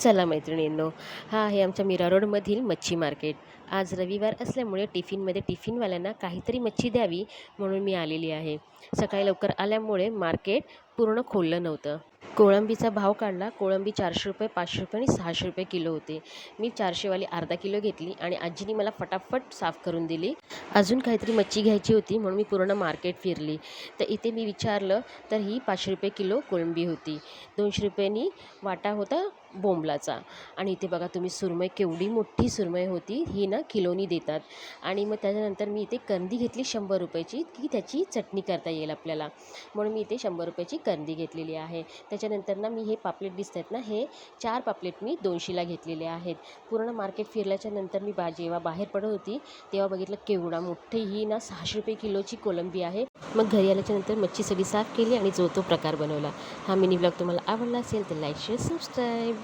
चला मैत्रिणींनो, हा आहे आमच्या मीरा रोडमधील मच्छी मार्केट. आज रविवार असल्यामुळे टिफिनमध्ये टिफिनवाल्यांना काहीतरी मच्छी द्यावी म्हणून मी आलेली आहे. सकाळी लवकर आल्यामुळे मार्केट पूर्ण खोललं नव्हतं. कोळंबीचा भाव काढला. कोळंबी 400 रुपये, 500 रुपये आणि 600 रुपये किलो होते. मी 400वाली अर्धा किलो घेतली आणि आजीने मला फटाफट साफ करून दिली. अजून काहीतरी मच्छी घ्यायची होती म्हणून मी पूर्ण मार्केट फिरली. तर इथे मी विचारलं तर ही 500 रुपये किलो कोळंबी होती. 200 रुपयांनी वाटा होता बोंबलाचा. आणि इथे बघा तुम्ही सुरमई, केवढी मोठी सुरमई होती. ही ना किलोनी देतात. आणि मग त्याच्यानंतर मी इथे कंदी घेतली 100 रुपयाची, की त्याची चटणी करता येईल आपल्याला, म्हणून मी इथे 100 रुपयाची कंदी घेतलेली आहे. त्याच्यानंतर ना मी हे पापलेट दिसत आहेत ना, हे 4 पापलेट मी 200ला घेतलेले आहेत. पूर्ण मार्केट फिरल्याच्या नंतर मी जेव्हा बाहेर पडत होती तेव्हा बघितलं केवढा मोठी ही ना 600 रुपये किलोची कोलंबी आहे. मग घरी आल्याच्यानंतर मच्छी सगळी साफ केली आणि जो तो प्रकार बनवला. हा मिनी ब्लॉग तुम्हाला आवडला असेल तर लाईक, शेअर, सबस्क्राईब.